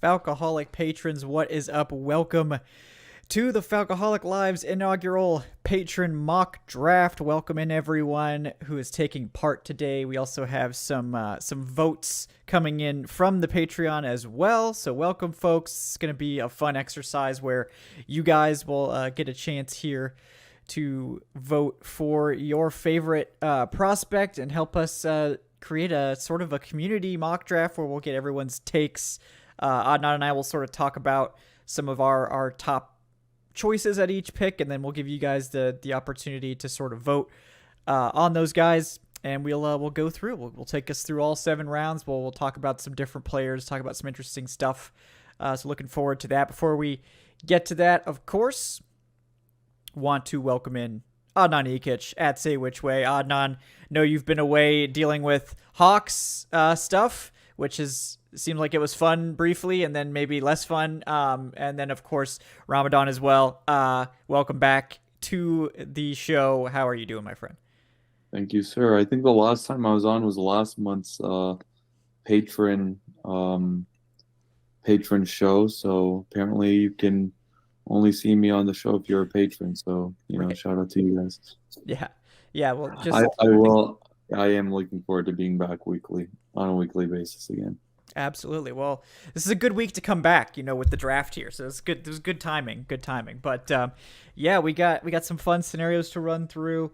Falcoholic patrons, what is up? Welcome to the Falcoholic Live's inaugural patron mock draft. Welcome in everyone who is taking part today. We also have some votes coming in from the Patreon as well. So welcome, folks. It's going to be a fun exercise where you guys will get a chance here to vote for your favorite prospect and help us create a sort of a community mock draft where we'll get everyone's takes. Adnan and I will sort of talk about some of our top choices at each pick, and then we'll give you guys the opportunity to sort of vote on those guys, and we'll go through. We'll take us through all 7 rounds. We'll talk about some different players, talk about some interesting stuff. So looking forward to that. Before we get to that, of course, want to welcome in Adnan Ikic at Say Which Way. Adnan, know you've been away dealing with Hawks stuff, which seemed like it was fun briefly and then maybe less fun. And then, of course, Ramadan as well. Welcome back to the show. How are you doing, my friend? Thank you, sir. I think the last time I was on was last month's patron show. So apparently you can only see me on the show if you're a patron. So, Right. Shout out to you guys. Yeah. Well, just I am looking forward to being back on a weekly basis again. Absolutely. Well, this is a good week to come back, with the draft here. So it's good. It was good timing. But we got some fun scenarios to run through.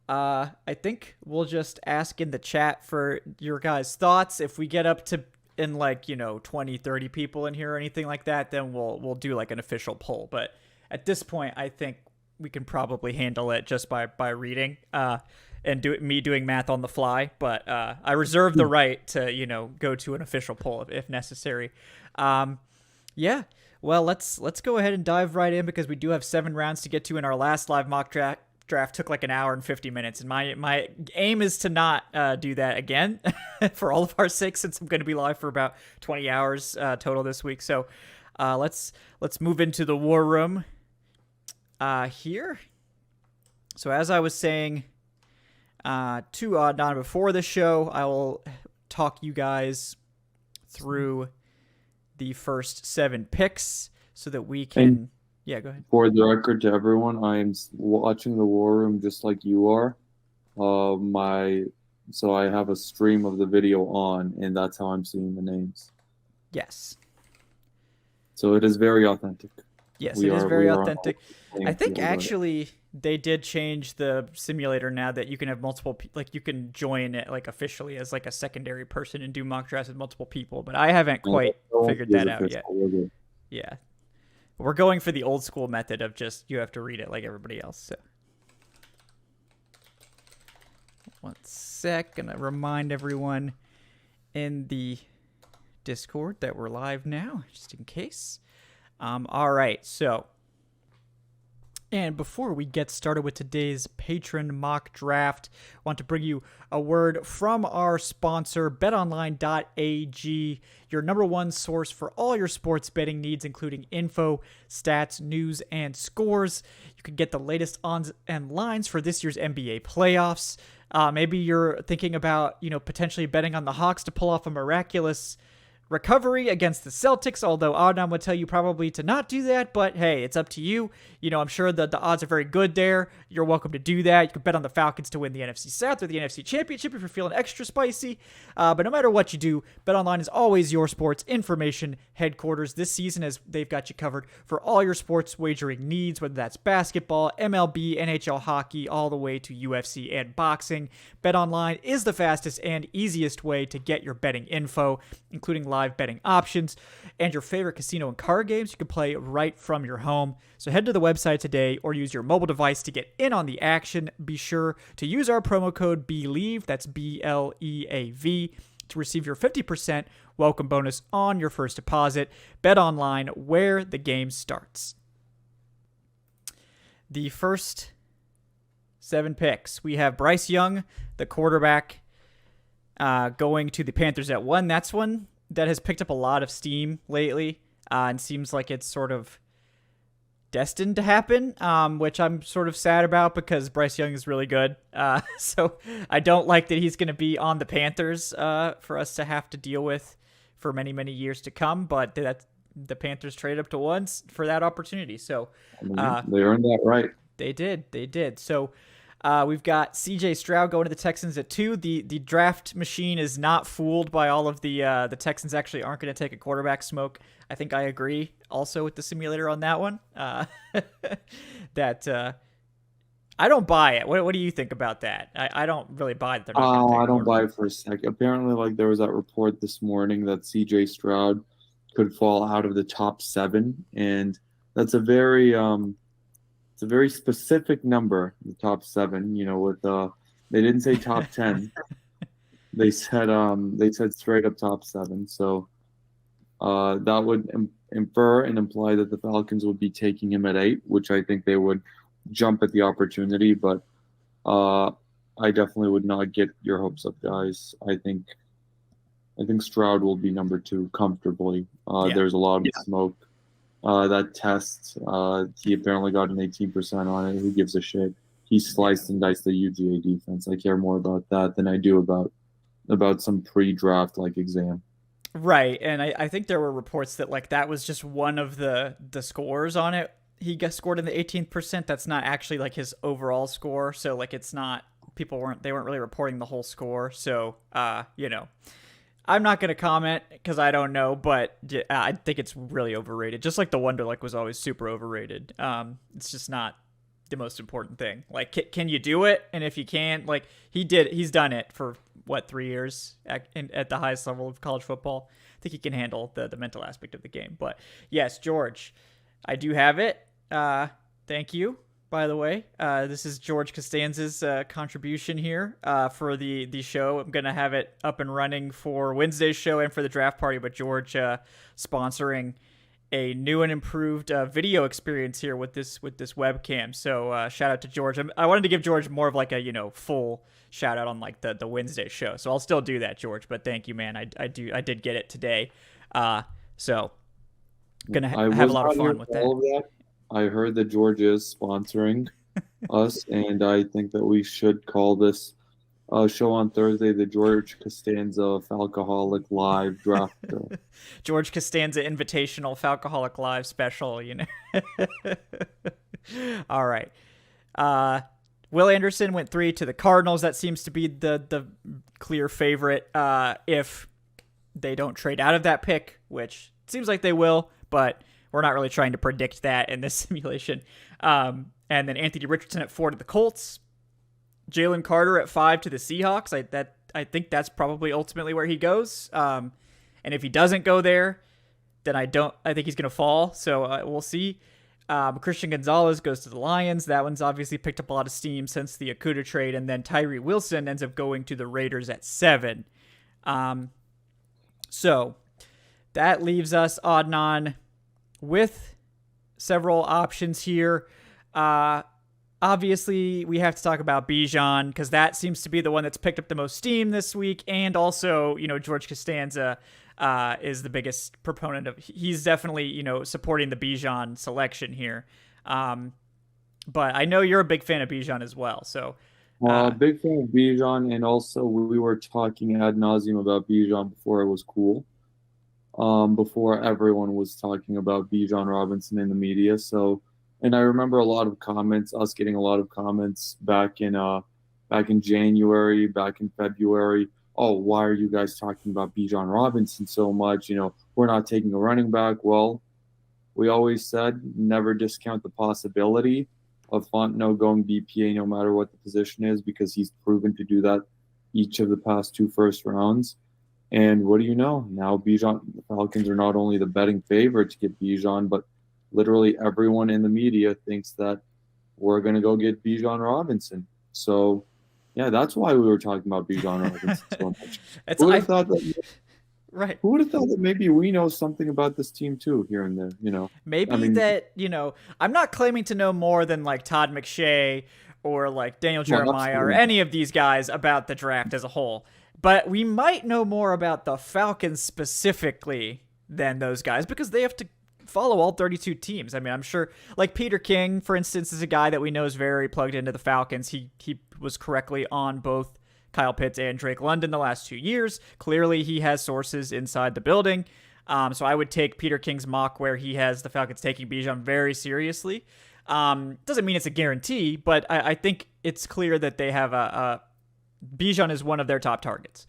I think we'll just ask in the chat for your guys' thoughts. If we get up to 20, 30 people in here or anything like that, then we'll do like an official poll. But at this point, I think we can probably handle it just by reading. And doing math on the fly, but I reserve the right to go to an official poll if necessary. Well, let's go ahead and dive right in because we do have 7 rounds to get to in our last live mock draft. Took like an hour and 50 minutes, and my aim is to not do that again for all of our sakes, since I'm going to be live for about 20 hours total this week. So let's move into the war room here. So as I was saying to Adnan before the show, I will talk you guys through the first 7 picks so that we can... Yeah, go ahead. For the record to everyone, I am watching the War Room just like you are. So I have a stream of the video on, and that's how I'm seeing the names. Yes. So it is very authentic. Yes, it is very authentic. I think actually they did change the simulator now that you can have multiple, you can join it officially as a secondary person and do mock drafts with multiple people, but I haven't quite figured that out yet. Yeah. We're going for the old school method of just you have to read it like everybody else. So. One sec, gonna remind everyone in the Discord that we're live now, just in case. All right, so, and before we get started with today's patron mock draft, I want to bring you a word from our sponsor, betonline.ag, your number one source for all your sports betting needs, including info, stats, news, and scores. You can get the latest odds and lines for this year's NBA playoffs. Maybe you're thinking about, potentially betting on the Hawks to pull off a miraculous recovery against the Celtics, although Adnan would tell you probably to not do that, but hey, it's up to you. I'm sure that the odds are very good there. You're welcome to do that. You can bet on the Falcons to win the NFC South or the NFC Championship if you're feeling extra spicy. But no matter what you do, BetOnline is always your sports information headquarters this season, as they've got you covered for all your sports wagering needs, whether that's basketball, MLB, NHL hockey, all the way to UFC and boxing. BetOnline is the fastest and easiest way to get your betting info, including live betting options and your favorite casino and card games you can play right from your home. So head to the website today or use your mobile device to get in on the action. Be sure to use our promo code BELIEVE, that's BLEAV, to receive your 50% welcome bonus on your first deposit. Bet online, where the game starts. The first 7 picks, we have Bryce Young, the quarterback, going to the Panthers at 1. That's one that has picked up a lot of steam lately and seems like it's sort of destined to happen, which I'm sort of sad about because Bryce Young is really good. So I don't like that he's going to be on the Panthers for us to have to deal with for many, many years to come, but the Panthers traded up to once for that opportunity. So I mean, they earned that right. they did. So we've got C.J. Stroud going to the Texans at 2. The draft machine is not fooled by all of the Texans actually aren't going to take a quarterback smoke. I think I agree also with the simulator on that one. That I don't buy it. What do you think about that? I don't really buy that they're not going to take I a don't buy quarterback. it for a second. Apparently, like there was that report this morning that C.J. Stroud could fall out of the top 7, and that's it's a very specific number, the top 7. You know, with they didn't say top 10. They said straight up top 7. So that would infer and imply that the Falcons would be taking him at 8, which I think they would jump at the opportunity. But I definitely would not get your hopes up, guys. I think Stroud will be number 2 comfortably. Yeah. There's a lot of smoke. That test, he apparently got an 18% on it. Who gives a shit? He sliced and diced the UGA defense. I care more about that than I do about some pre-draft like exam. Right, and I think there were reports that like that was just one of the scores on it. He got scored in the 18%. That's not actually like his overall score. So like it's not they weren't really reporting the whole score. So you know, I'm not gonna comment because I don't know, but I think it's really overrated. Just like the Wonderlic was always super overrated. It's just not the most important thing. Like, can you do it? And if you can, like he's done it for what 3 years at the highest level of college football. I think he can handle the mental aspect of the game. But yes, George, I do have it. Thank you. By the way, this is George Costanza's contribution here for the show. I'm gonna have it up and running for Wednesday's show and for the draft party. But George sponsoring a new and improved video experience here with this webcam. So shout out to George. I wanted to give George more of like a full shout out on like the Wednesday show. So I'll still do that, George. But thank you, man. I did get it today. So gonna have a lot of fun with that. I heard that George is sponsoring us, and I think that we should call this show on Thursday the George Costanza Falcoholic Live Draft Show. George Costanza Invitational Falcoholic Live Special, All right. Will Anderson went 3 to the Cardinals. That seems to be the clear favorite if they don't trade out of that pick, which seems like they will, but we're not really trying to predict that in this simulation. And then Anthony Richardson at 4 to the Colts. Jalen Carter at 5 to the Seahawks. I think that's probably ultimately where he goes. And if he doesn't go there, then I think he's going to fall. So we'll see. Christian Gonzalez goes to the Lions. That one's obviously picked up a lot of steam since the Cuda trade. And then Tyree Wilson ends up going to the Raiders at 7. So that leaves us, Adnan, with several options here. Obviously, we have to talk about Bijan because that seems to be the one that's picked up the most steam this week. And also, George Costanza is the biggest proponent of. He's definitely, supporting the Bijan selection here. But I know you're a big fan of Bijan as well. So, big fan of Bijan, and also we were talking ad nauseum about Bijan before it was cool. Before everyone was talking about Bijan Robinson in the media. So, and I remember us getting a lot of comments back in January, back in February. Oh, why are you guys talking about Bijan Robinson so much? We're not taking a running back. Well, we always said never discount the possibility of Fontenot going BPA no matter what the position is, because he's proven to do that each of the past 2 first rounds. And what do you know? Now the Falcons are not only the betting favorite to get Bijan, but literally everyone in the media thinks that we're going to go get Bijan Robinson. So, yeah, that's why we were talking about Bijan Robinson so much. Who would have thought that maybe we know something about this team too, here and there, Maybe I'm not claiming to know more than like Todd McShay or like Daniel Jeremiah or any of these guys about the draft as a whole. But we might know more about the Falcons specifically than those guys because they have to follow all 32 teams. I mean, I'm sure like Peter King, for instance, is a guy that we know is very plugged into the Falcons. He was correctly on both Kyle Pitts and Drake London the last 2 years. Clearly, he has sources inside the building. So I would take Peter King's mock where he has the Falcons taking Bijan very seriously. Doesn't mean it's a guarantee, but I think it's clear that they have Bijan is one of their top targets.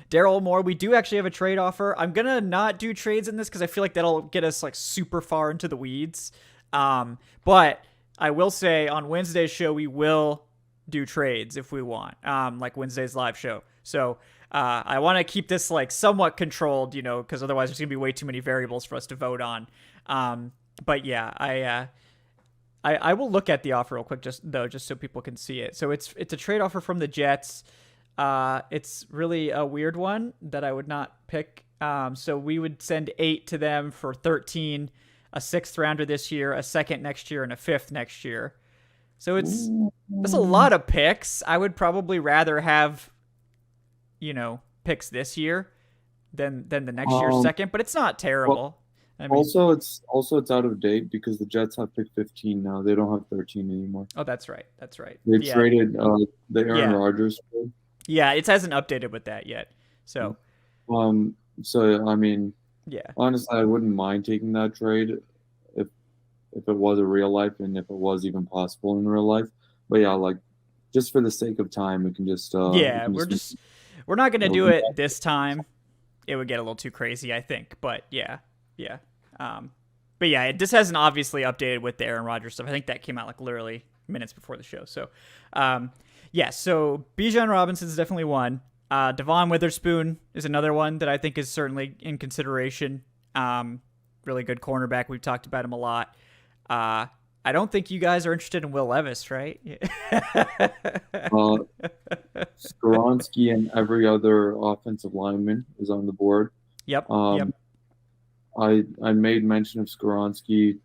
Daryl Moore, we do actually have a trade offer. I'm going to not do trades in this because I feel like that'll get us like super far into the weeds. But I will say on Wednesday's show, we will do trades if we want, like Wednesday's live show. So I want to keep this like somewhat controlled, because otherwise there's going to be way too many variables for us to vote on. But yeah, I will look at the offer real quick just so people can see it. So it's a trade offer from the Jets. It's really a weird one that I would not pick. So we would send 8 to them for 13, a 6th rounder this year, a 2nd next year, and a 5th next year. So that's a lot of picks. I would probably rather have, picks this year than the next year's 2nd, but it's not terrible. I mean, also it's out of date because the Jets have pick 15 now. They don't have 13 anymore. Oh, that's right. They traded the Aaron Rodgers trade. Yeah, it hasn't updated with that yet. So, so I mean, honestly, I wouldn't mind taking that trade if it was a real life and if it was even possible in real life. But yeah, like just for the ssake of time, we can just we're not gonna do it this time. It would get a little too crazy, I think. But yeah. But yeah, this hasn't obviously updated with the Aaron Rodgers stuff. I think that came out like literally minutes before the show. So, so Bijan Robinson is definitely one. Devon Witherspoon is another one that I think is certainly in consideration. Really good cornerback. We've talked about him a lot. I don't think you guys are interested in Will Levis, right? Skoronski and every other offensive lineman is on the board. Yep. I made mention of Skoronski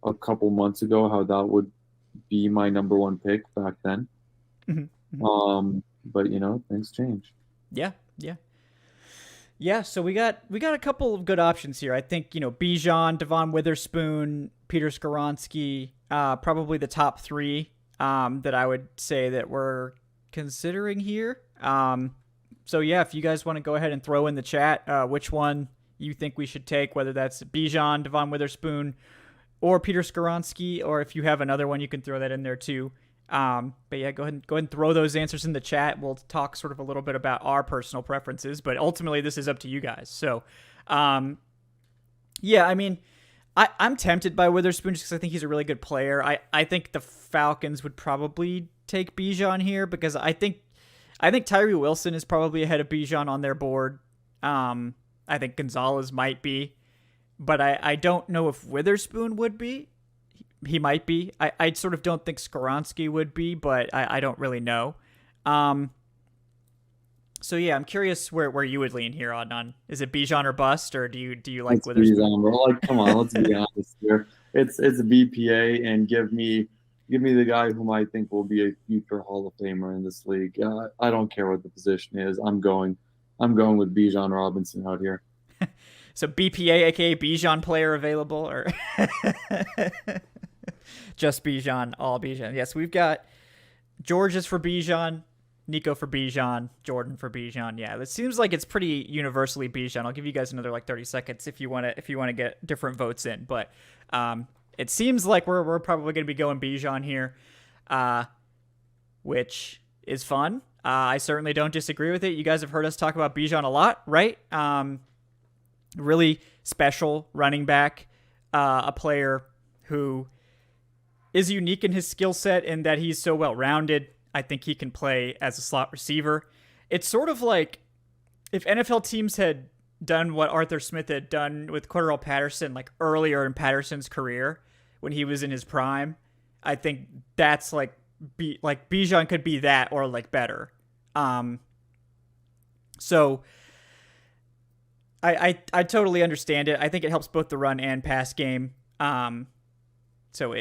a couple months ago, how that would be my number 1 pick back then. Mm-hmm. But things change. Yeah. So we got a couple of good options here. I think Bijan, Devon Witherspoon, Peter Skoronski, probably the top 3 that I would say that we're considering here. So yeah, if you guys want to go ahead and throw in the chat which one you think we should take, whether that's Bijan, Devon Witherspoon, or Peter Skoronski, or if you have another one, you can throw that in there too. But yeah, go ahead and throw those answers in the chat. We'll talk sort of a little bit about our personal preferences, but ultimately this is up to you guys. So, yeah, I mean, I'm tempted by Witherspoon just because I think he's a really good player. I think the Falcons would probably take Bijan here because I think Tyree Wilson is probably ahead of Bijan on their board. I think Gonzalez might be, but I don't know if Witherspoon would be. He might be. I sort of don't think Skoronski would be, but I don't really know. So yeah, I'm curious where you would lean here on is it Bijan or bust, or do you like it's Witherspoon? Bijan, bro. Like, come on, let's be honest here. It's a BPA, and give me the guy whom I think will be a future Hall of Famer in this league. I don't care what the position is. I'm going with Bijan Robinson out here. So BPA, aka Bijan player available, or just Bijan, all Bijan. Yes, we've got George's for Bijan, Nico for Bijan, Jordan for Bijan. Yeah, it seems like it's pretty universally Bijan. I'll give you guys another like 30 seconds if you want to get different votes in, but it seems like we're probably going to be going Bijan here, which is fun. I certainly don't disagree with it. You guys have heard us talk about Bijan a lot, right? Really special running back, a player who is unique in his skill set in that he's so well-rounded. I think he can play as a slot receiver. It's sort of like if NFL teams had done what Arthur Smith had done with Cordarrelle Patterson like earlier in Patterson's career when he was in his prime. I think that's like Bijan could be that or like better. So I totally understand it. I think it helps both the run and pass game. So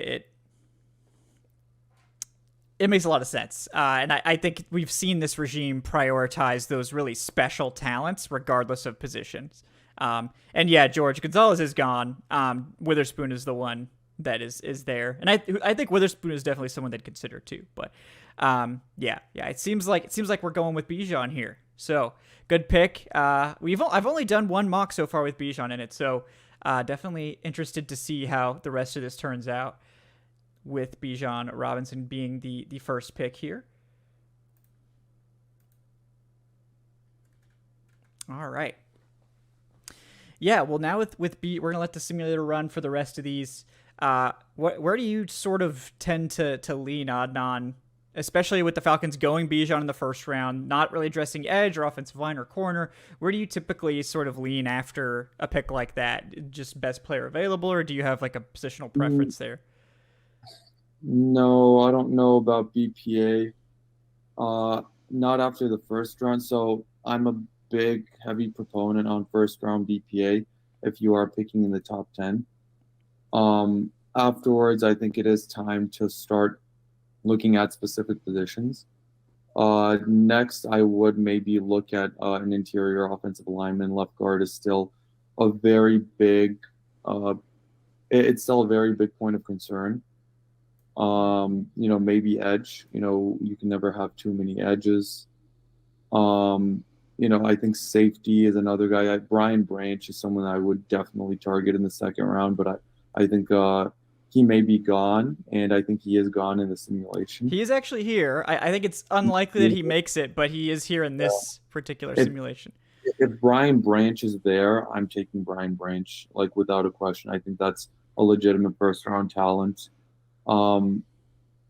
it makes a lot of sense. And I think we've seen this regime prioritize those really special talents regardless of positions. And yeah, George Gonzalez is gone. Witherspoon is the one that is there. And I think Witherspoon is definitely someone they'd consider too. But yeah, it seems like we're going with Bijan here. So good pick. I've only done one mock so far with Bijan in it, so definitely interested to see how the rest of this turns out with Bijan Robinson being the first pick here. All right. Yeah, well, now with we're gonna let the simulator run for the rest of these. Where do you sort of tend to lean, Adnan, especially with the Falcons going Bijan in the first round, not really addressing edge or offensive line or corner? Where do you typically sort of lean after a pick like that? Just best player available, or do you have like a positional preference there? No, I don't know about BPA. Not after the first round. So I'm a big, heavy proponent on first round BPA if you are picking in the top 10. Afterwards, I think it is time to start looking at specific positions. Next, I would maybe look at an interior offensive lineman. Left guard is still a very big, it's still a very big point of concern. Maybe edge. You can never have too many edges. I think safety is another guy. Brian Branch is someone I would definitely target in the second round, but I think he may be gone, and I think he is gone in the simulation. He is actually here. I think it's unlikely that he makes it, but he is here in this particular simulation. If Brian Branch is there, I'm taking Brian Branch, like without a question. I think that's a legitimate first round talent.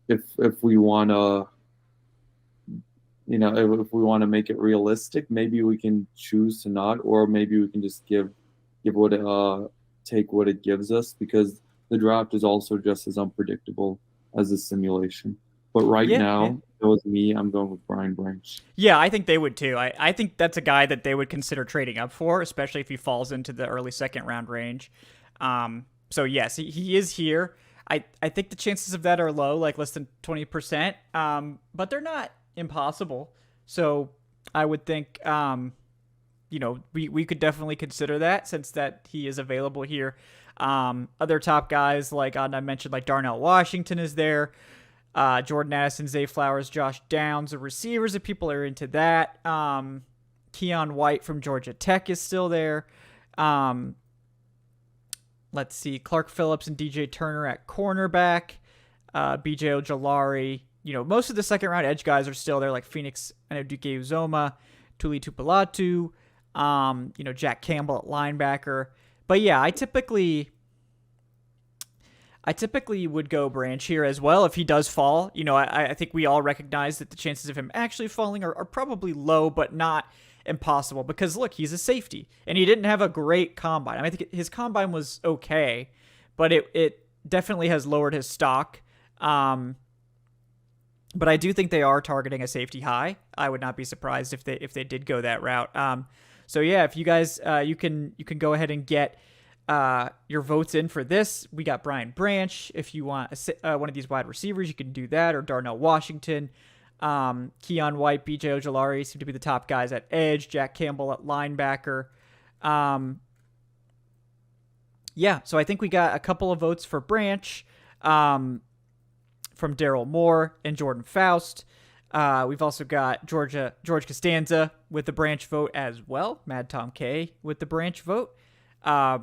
If we want to, if we want to make it realistic, maybe we can choose to not, or maybe we can just take what it gives us, because the draft is also just as unpredictable as the simulation. But right now, if it was me, I'm going with Brian Branch. Yeah, I think they would too. I think that's a guy that they would consider trading up for, especially if he falls into the early second round range. So yes, he is here. I think the chances of that are low, like less than 20%, but they're not impossible. So I would think, we could definitely consider that, since that he is available here. Other top guys, like I mentioned, like Darnell Washington is there. Jordan Addison, Zay Flowers, Josh Downs, the receivers, if people are into that. Keon White from Georgia Tech is still there. Let's see, Clark Phillips and DJ Turner at cornerback. BJ Ojolari. Most of the second round edge guys are still there, like Phoenix and Duke Uzoma, Tuli Tupalatu, Jack Campbell at linebacker. But yeah, I typically would go Branch here as well if he does fall. I think we all recognize that the chances of him actually falling are probably low, but not impossible, because look, he's a safety and he didn't have a great combine. I think his combine was okay, but it definitely has lowered his stock. But I do think they are targeting a safety high. I would not be surprised if they did go that route. So yeah, if you guys you can go ahead and get your votes in for this. We got Brian Branch. If you want one of these wide receivers, you can do that, or Darnell Washington. Keon White, BJ Ojolari seem to be the top guys at edge. Jack Campbell at linebacker. Yeah, so I think we got a couple of votes for Branch from Daryl Moore and Jordan Faust. We've also got George Costanza with the Branch vote as well. Mad Tom K with the Branch vote. Yeah,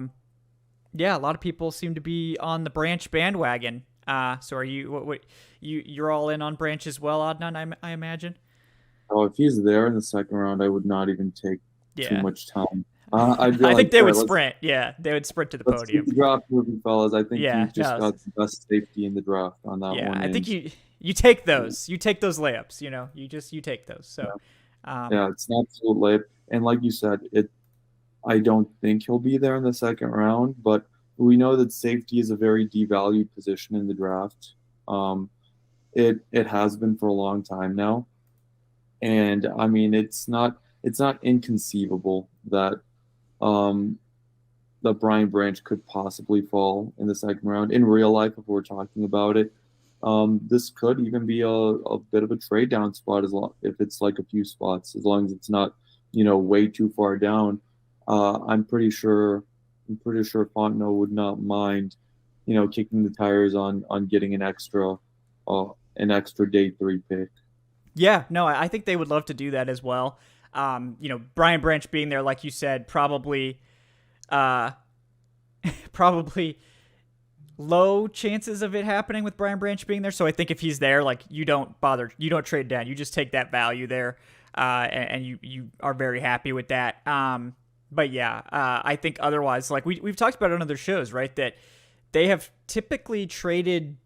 a lot of people seem to be on the Branch bandwagon. So are you? You're all in on Branch as well, Adnan? I imagine. Oh, if he's there in the second round, I would not even take too much time. I think they would sprint. Yeah, they would sprint to the podium. Keep the draft moving, fellas. I think you just got the best safety in the draft on that one. Yeah, I think you take those. You take those layups. You take those. So. Yeah, it's an absolute layup. And like you said, I don't think he'll be there in the second round, but we know that safety is a very devalued position in the draft. It has been for a long time now. And I mean, it's not inconceivable that that Brian Branch could possibly fall in the second round. In real life, if we're talking about it, this could even be a bit of a trade down spot, if it's like a few spots, as long as it's not, way too far down. I'm pretty sure Fontenot would not mind, kicking the tires on getting an extra day 3 pick. Yeah, no, I think they would love to do that as well. Brian Branch being there, like you said, probably probably low chances of it happening with Brian Branch being there. So I think if he's there, like you don't trade down. You just take that value there, and you are very happy with that. But yeah, I think otherwise, like we've talked about it on other shows, right? That they have typically traded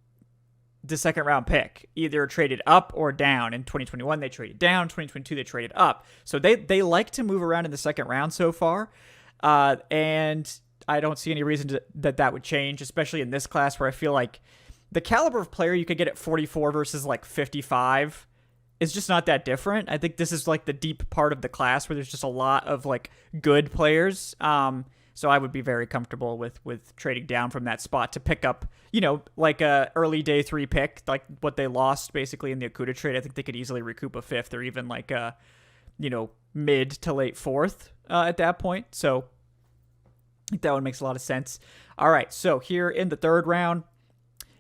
the second round pick, either traded up or down. In 2021, they traded down. 2022, they traded up. So they like to move around in the second round so far, and I don't see any reason that would change, especially in this class where I feel like the caliber of player you could get at 44 versus like 55 is just not that different. I think this is like the deep part of the class where there's just a lot of like good players. So I would be very comfortable with trading down from that spot to pick up, like a early day 3 pick, like what they lost basically in the Cuda trade. I think they could easily recoup a 5th or even like a, mid to late 4th at that point. So I think that one makes a lot of sense. All right, so here in the 3rd round,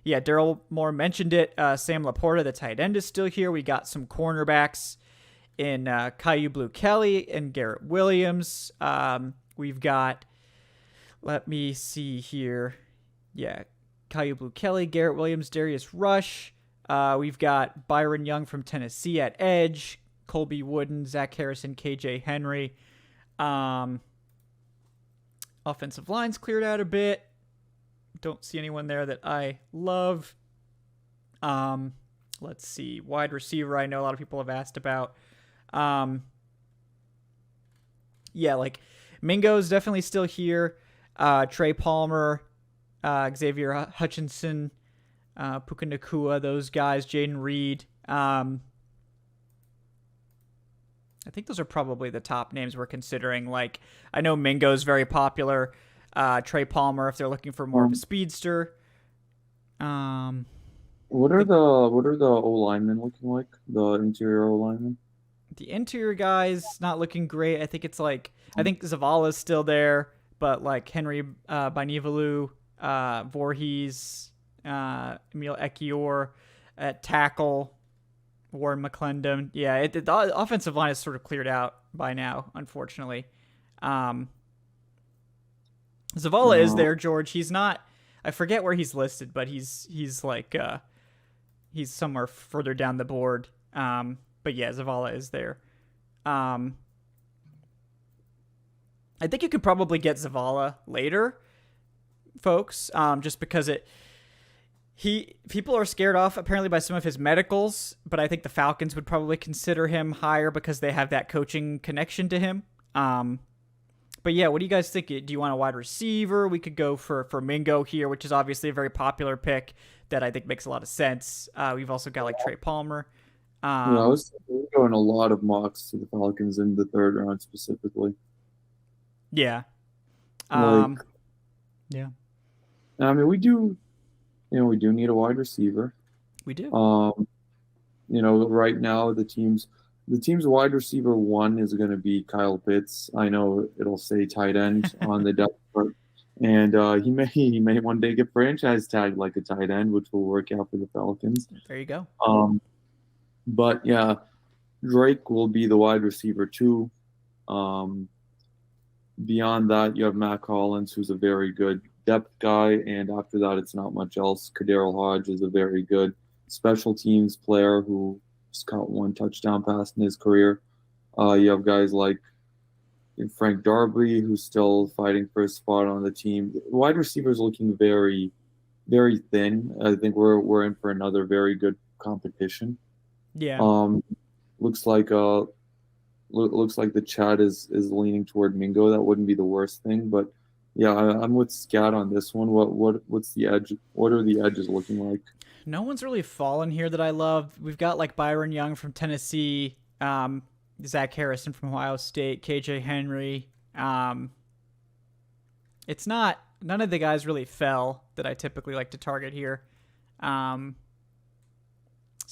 yeah, Daryl Moore mentioned it. Sam Laporta, the tight end, is still here. We got some cornerbacks in Caillou Blue Kelly and Garrett Williams. We've got, let me see here. Yeah, Caillou Blue Kelly, Garrett Williams, Darius Rush. We've got Byron Young from Tennessee at edge, Colby Wooden, Zach Harrison, KJ Henry. Offensive line's cleared out a bit. Don't see anyone there that I love. Let's see. Wide receiver, I know a lot of people have asked about. Yeah, like Mingo's definitely still here. Trey Palmer, Xavier Hutchinson, Puka Nacua, those guys, Jaden Reed. I think those are probably the top names we're considering. Like, I know Mingo's very popular. Trey Palmer, if they're looking for more of a speedster. What are the O linemen looking like? The interior O linemen? The interior guys not looking great. I think Zavala's still there, but like Henry Banivalu, Voorhees, Emil Ekiyor at tackle, Warren McClendon. Yeah, the offensive line is sort of cleared out by now, unfortunately. Zavala is there, George. He's not. I forget where he's listed, but he's like he's somewhere further down the board. But yeah, Zavala is there. I think you could probably get Zavala later, folks, just because people are scared off apparently by some of his medicals, but I think the Falcons would probably consider him higher because they have that coaching connection to him. But yeah, what do you guys think? Do you want a wide receiver? We could go for Mingo here, which is obviously a very popular pick that I think makes a lot of sense. We've also got like Trey Palmer. I was going a lot of mocks to the Falcons in the 3rd round specifically. Yeah. Yeah. I mean, we do need a wide receiver. We do. Right now the team's wide receiver 1 is going to be Kyle Pitts. I know it'll say tight end on the depth chart, and he may one day get franchise tagged like a tight end, which will work out for the Falcons. There you go. But yeah, Drake will be the wide receiver 2. Beyond that, you have Matt Collins, who's a very good depth guy, and after that, it's not much else. Kaderil Hodge is a very good special teams player who just caught 1 touchdown pass in his career. You have guys like Frank Darby, who's still fighting for a spot on the team. Wide receivers looking very, very thin. I think we're in for another very good competition. Yeah. Looks like the chat is leaning toward Mingo. That wouldn't be the worst thing, but yeah, I'm with Scat on this one. What's the edge? What are the edges looking like? No one's really fallen here that I love. We've got like Byron Young from Tennessee, Zach Harrison from Ohio State, KJ Henry. It's not, none of the guys really fell that I typically like to target here. So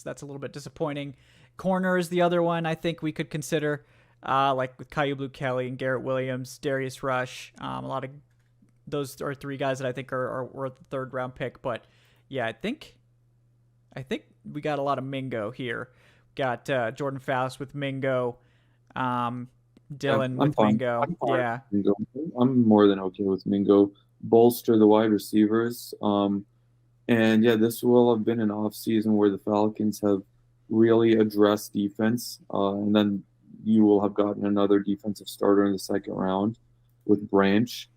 that's a little bit disappointing. Corner is the other one I think we could consider, like with Caillou Blue Kelly and Garrett Williams, Darius Rush. A lot of those are 3 guys that I think are worth the 3rd round pick. But yeah, I think we got a lot of Mingo here. Got Jordan Faust with Mingo. Dylan I'm with fine. Mingo. I'm fine Yeah. with Mingo. I'm more than okay with Mingo. Bolster the wide receivers. And yeah, this will have been an off season where the Falcons have really addressed defense. And then you will have gotten another defensive starter in the second round with Branch.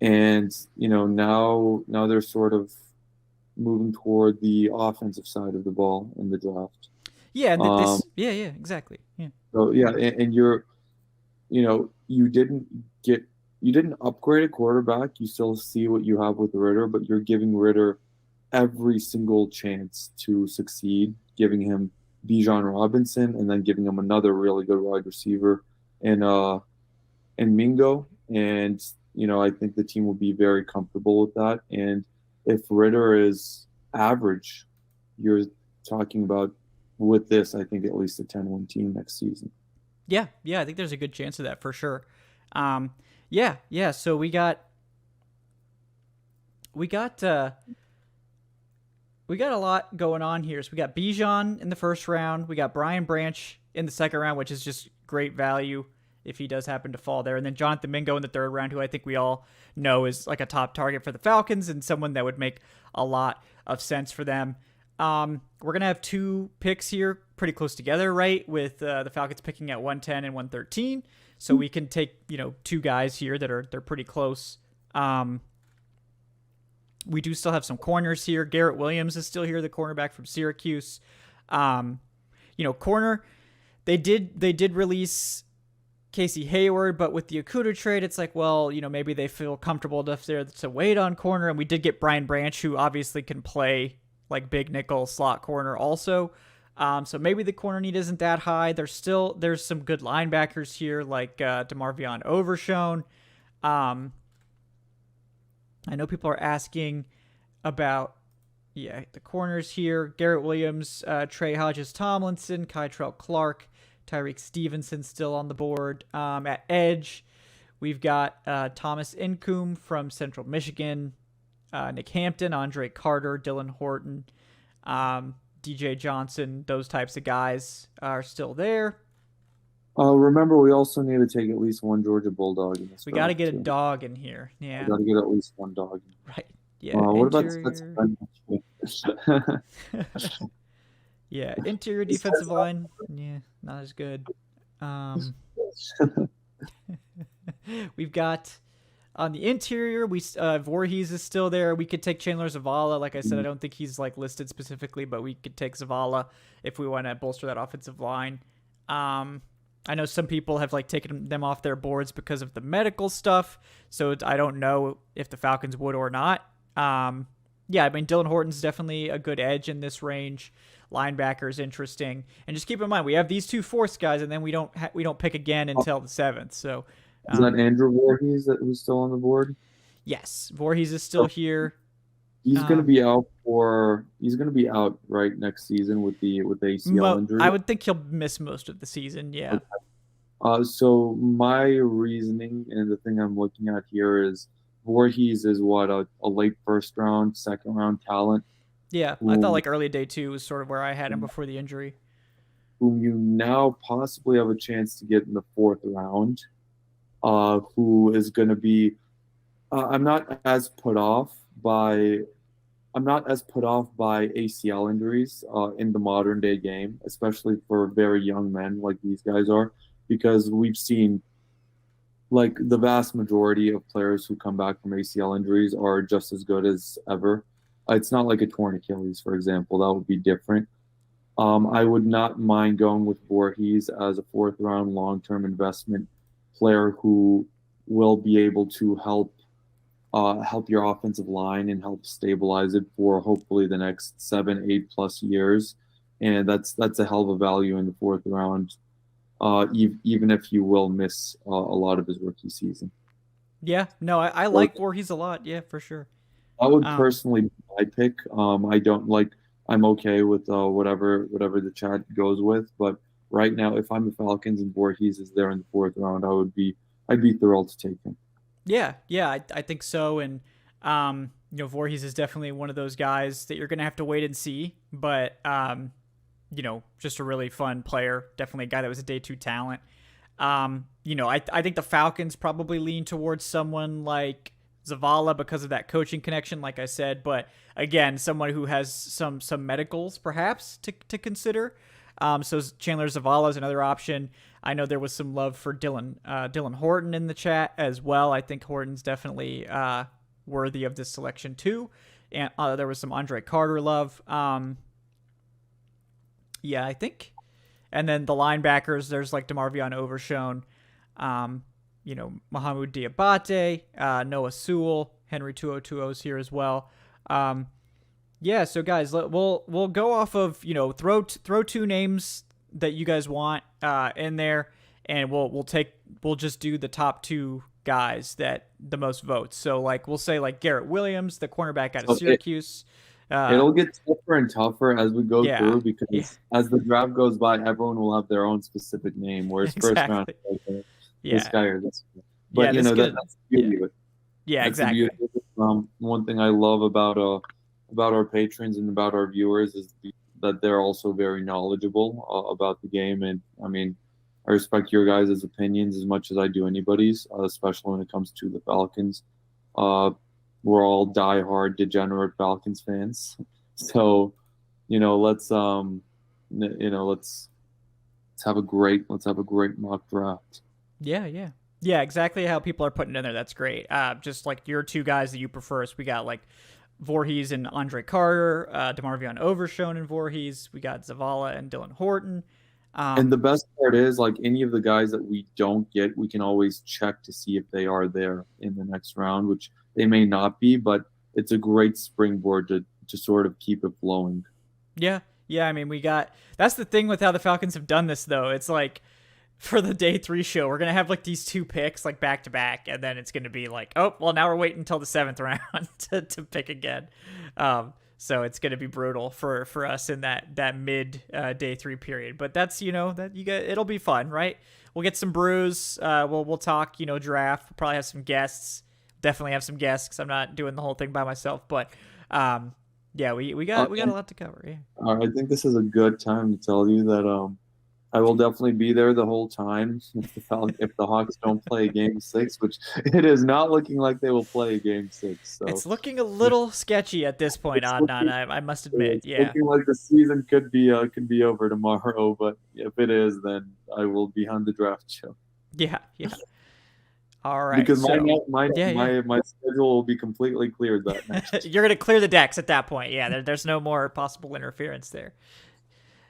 And now they're sort of moving toward the offensive side of the ball in the draft. Yeah, and Um, this. Yeah, yeah, exactly. Yeah. so yeah, and you didn't get you didn't upgrade a quarterback. You still see what you have with Ritter, but you're giving Ritter every single chance to succeed, giving him Bijan Robinson and then giving him another really good wide receiver and Mingo. And I think the team will be very comfortable with that. And if Ritter is average, you're talking about with this, I think at least a 10-win team next season. Yeah, yeah, I think there's a good chance of that for sure. Yeah, yeah. So we got we got a lot going on here. So we got Bijan in the first round. We got Brian Branch in the second round, which is just great value if he does happen to fall there. And then Jonathan Mingo in the third round, who I think we all know is like a top target for the Falcons and someone that would make a lot of sense for them. We're going to have two picks here pretty close together, right? With the Falcons picking at 110 and 113. So we can take, two guys here they're pretty close. We do still have some corners here. Garrett Williams is still here, the cornerback from Syracuse. Corner, they did release Casey Hayward, but with the Cuda trade, it's like, well, maybe they feel comfortable enough there to wait on corner. And we did get Brian Branch, who obviously can play like big nickel slot corner also. So maybe the corner need isn't that high. There's some good linebackers here like DeMarvion Overshone. I know people are asking about the corners here. Garrett Williams, Trey Hodges Tomlinson, Kytrell Clark, Tyreek Stevenson still on the board. At edge, we've got Thomas Incoom from Central Michigan, Nick Hampton, Andre Carter, Dylan Horton, DJ Johnson. Those types of guys are still there. Remember, we also need to take at least one Georgia Bulldog in this. We got to get a dog in here. Yeah. We got to get at least one dog. Right. Yeah. What about Spencer? Yeah, interior defensive line. Yeah, not as good. We've got on the interior. Voorhees is still there. We could take Chandler Zavala. Like I said, I don't think he's like listed specifically, but we could take Zavala if we want to bolster that offensive line. I know some people have like taken them off their boards because of the medical stuff, so I don't know if the Falcons would or not. Yeah, I mean Dylan Horton's definitely a good edge in this range. Linebacker is interesting, and just keep in mind we have these two fourth guys, and then we don't pick again until the seventh. So is that Andrew Voorhees who's still on the board? Yes, Voorhees is still here. He's going to be out right next season with the ACL injury. I would think he'll miss most of the season. Yeah. Okay. So my reasoning and the thing I'm looking at here is Voorhees is what a late first round, second round talent. Yeah, I thought like early day 2 was sort of where I had him before the injury. Whom you now possibly have a chance to get in the fourth round. Who is going to be? I'm not as put off by ACL injuries in the modern day game, especially for very young men like these guys are, because we've seen like the vast majority of players who come back from ACL injuries are just as good as ever. It's not like a torn Achilles, for example. That would be different. I would not mind going with Voorhees as a fourth round long-term investment player who will be able to help your offensive line and help stabilize it for hopefully the next 7-8+ years. And that's a hell of a value in the fourth round, even if you will miss a lot of his rookie season. Yeah, no, I like Voorhees a lot. Yeah, for sure. I would personally be my pick. I'm okay with whatever the chat goes with, but right now, if I'm the Falcons and Voorhees is there in the fourth round, I'd be thrilled to take him. Yeah, I think so. And Voorhees is definitely one of those guys that you're gonna have to wait and see. But just a really fun player. Definitely a guy that was a day 2 talent. I think the Falcons probably lean towards someone like Zavala because of that coaching connection, like I said. But again, someone who has some medicals perhaps to consider. So Chandler Zavala is another option. I know there was some love for Dylan Horton in the chat as well. I think Horton's definitely worthy of this selection too. And there was some Andre Carter love. Yeah, I think. And then the linebackers, there's like DeMarvion Overshone, Mohamed Diabate, Noah Sewell, Henry 2020 is here as well. Yeah, so guys, we'll go off of throw two names that you guys want in there, and we'll just do the top two guys that the most votes. So like we'll say like Garrett Williams, the cornerback out of Syracuse. It'll get tougher and tougher as we go through because as the draft goes by, everyone will have their own specific name. Whereas first round, this guy or this guy. But that's the beauty of it. Yeah, exactly. One thing I love about our patrons and about our viewers is that they're also very knowledgeable about the game. And I mean, I respect your guys' opinions as much as I do anybody's, especially when it comes to the Falcons. We're all diehard, degenerate Falcons fans. So, let's have a great mock draft. Yeah, exactly how people are putting it in there. That's great. Just like your two guys that you prefer. So we got like Voorhees and Andre Carter, DeMarvion Overshone and Voorhees. We got Zavala and Dylan Horton. And the best part is, like, any of the guys that we don't get, we can always check to see if they are there in the next round, which they may not be, but it's a great springboard to sort of keep it flowing. Yeah. I mean, that's the thing with how the Falcons have done this, though. It's like for the day 3 show, we're going to have like these 2 picks like back to back, and then it's going to be like, oh, well, now we're waiting until the 7th round to pick again. So it's going to be brutal for us in that mid day 3 period. But that's, it'll be fun, right? We'll get some brews. We'll talk, draft. We'll probably have some guests. Definitely have some guests because I'm not doing the whole thing by myself. But yeah, we got a lot to cover. Yeah. I think this is a good time to tell you that I will definitely be there the whole time if the Hawks don't play Game 6, which it is not looking like they will play Game 6. So it's looking a little sketchy at this point, Adnan. I must admit. Yeah, looking like the season could be over tomorrow. But if it is, then I will be on the draft show. Yeah. All right. Because my schedule will be completely cleared that night. You're gonna clear the decks at that point. Yeah, there's no more possible interference there.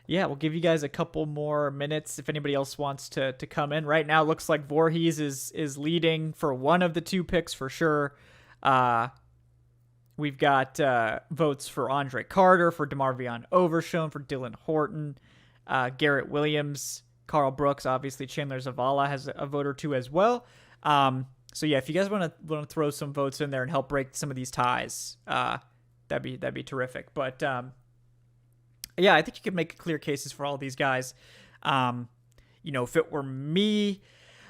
Yeah, we'll give you guys a couple more minutes if anybody else wants to come in. Right now, it looks like Voorhees is leading for one of the 2 picks for sure. We've got votes for Andre Carter, for DeMarvion Overshone, for Dylan Horton, Garrett Williams, Carl Brooks, obviously Chandler Zavala has a vote or 2 as well. So yeah, if you guys want to throw some votes in there and help break some of these ties, that'd be terrific. But yeah, I think you could make clear cases for all these guys. If it were me,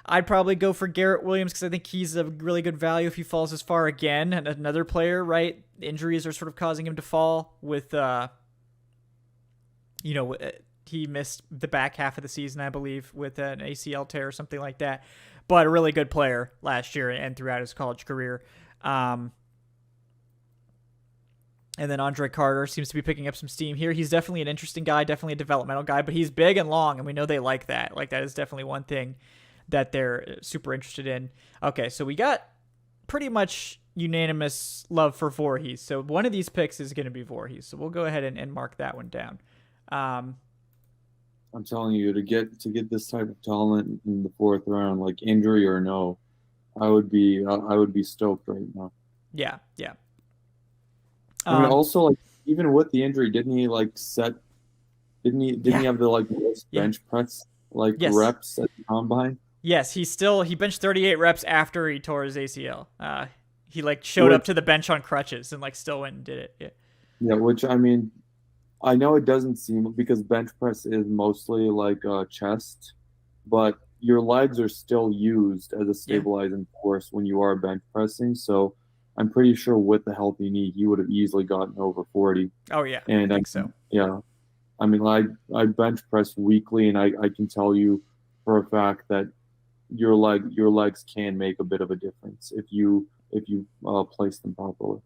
I'd probably go for Garrett Williams because I think he's a really good value if he falls as far again. And another player, right? Injuries are sort of causing him to fall with, he missed the back half of the season, I believe, with an ACL tear or something like that. But a really good player last year and throughout his college career. And then Andre Carter seems to be picking up some steam here. He's definitely an interesting guy, definitely a developmental guy, but he's big and long, and we know they like that. Like, that is definitely one thing that they're super interested in. Okay, so we got pretty much unanimous love for Voorhees. So one of these picks is going to be Voorhees. So we'll go ahead and mark that one down. I'm telling you, to get this type of talent in the 4th round, like injury or no, I would be stoked right now. Yeah. I mean, also, like, even with the injury, didn't he have the most bench press reps at the combine? Yes, he benched 38 reps after he tore his ACL. He showed up to the bench on crutches and still went and did it. Yeah, which, I mean, I know it doesn't seem, because bench press is mostly chest, but your legs are still used as a stabilizing force when you are bench pressing. So I'm pretty sure with the healthy knee, he would have easily gotten over 40. Oh, yeah. And I think so. Yeah. I mean, I bench press weekly, and I can tell you for a fact that your legs can make a bit of a difference if you place them properly.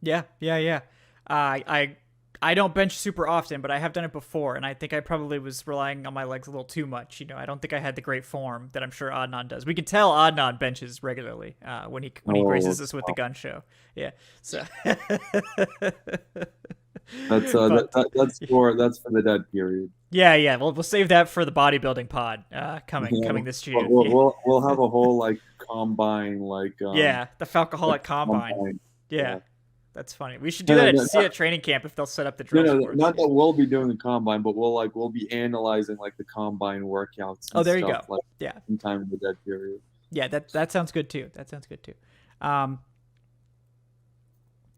Yeah, yeah, yeah. I don't bench super often, but I have done it before, and I think I probably was relying on my legs a little too much. I don't think I had the great form that I'm sure Adnan does. We can tell Adnan benches regularly when he Oh, graces us with the gun show. Yeah, so that, but that's for the dead period. yeah, yeah. We'll save that for the bodybuilding pod Yeah, coming this we'll, June. we'll Yeah, we'll we'll have a whole like combine yeah. The like Falcoholic Combine. combine. Yeah, Yeah. that's funny. We should do No, no, that no, to see at training camp if they'll set up the no, drills no, for us. not Yeah. that we'll be doing the combine, but we'll be analyzing like the combine workouts Oh, and there you stuff go. like Yeah, in time in the dead period. yeah. That sounds good too. That sounds good too. Um,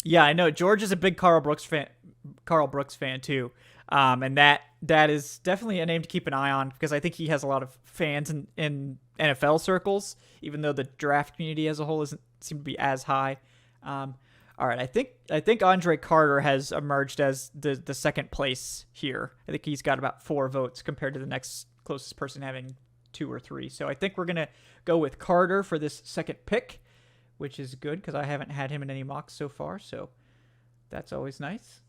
yeah, I know George is a big Carl Brooks fan. Carl Brooks fan too. And that is definitely a name to keep an eye on because I think he has a lot of fans in NFL circles, even though the draft community as a whole doesn't seem to be as high. All right, I think Andre Carter has emerged as the second place here. I think he's got about 4 votes compared to the next closest person having 2 or 3. So I think we're gonna go with Carter for this second pick, which is good because I haven't had him in any mocks so far. So that's always nice.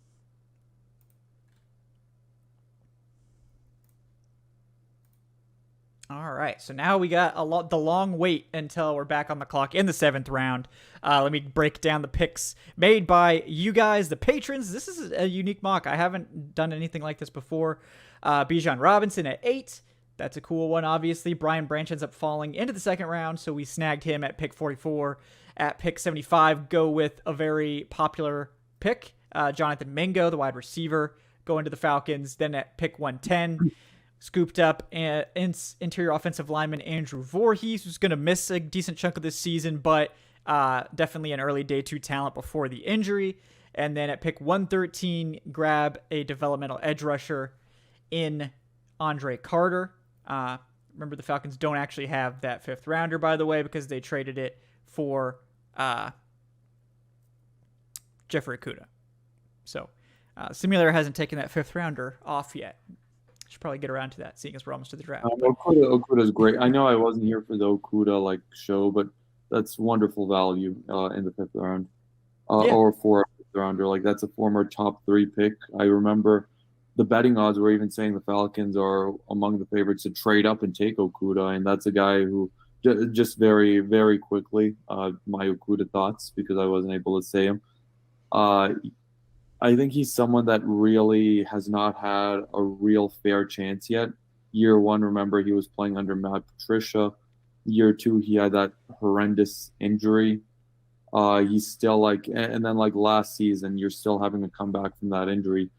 All right, so now we got the long wait until we're back on the clock in the 7th round. Let me break down the picks made by you guys, the patrons. This is a unique mock. I haven't done anything like this before. Bijan Robinson at 8. That's a cool one, obviously. Brian Branch ends up falling into the 2nd round, so we snagged him at pick 44. At pick 75, go with a very popular pick, Jonathan Mingo, the wide receiver, going to the Falcons. Then at pick 110, scooped up interior offensive lineman Andrew Voorhees, who's going to miss a decent chunk of this season, but definitely an early day 2 talent before the injury. And then at pick 113, grab a developmental edge rusher in Andre Carter. Remember, the Falcons don't actually have that 5th rounder, by the way, because they traded it for Jeffrey Cuda. So Simulator hasn't taken that 5th rounder off yet. Should probably get around to that, seeing as we're almost to the draft. Okuda's great. I know I wasn't here for the Okuda like show, but that's wonderful value in the 5th round, or for a 5th rounder. Like that's a former top 3 pick. I remember the betting odds were even saying the Falcons are among the favorites to trade up and take Okuda, and that's a guy who just very, very quickly, my Okuda thoughts, because I wasn't able to say him. I think he's someone that really has not had a real fair chance yet. Year 1, remember, he was playing under Matt Patricia. Year 2, he had that horrendous injury. He's still and then last season, you're still having to come back from that injury.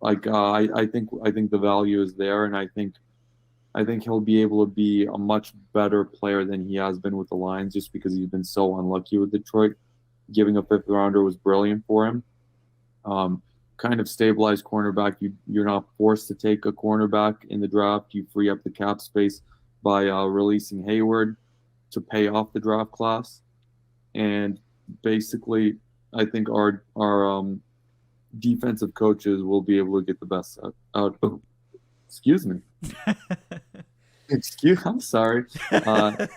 I think the value is there, and I think he'll be able to be a much better player than he has been with the Lions, just because he's been so unlucky with Detroit. Giving a 5th rounder was brilliant for him. Kind of stabilized cornerback. You're not forced to take a cornerback in the draft. You free up the cap space by releasing Hayward to pay off the draft class, and basically, I think our defensive coaches will be able to get the best out of. Excuse me. I'm sorry. I'm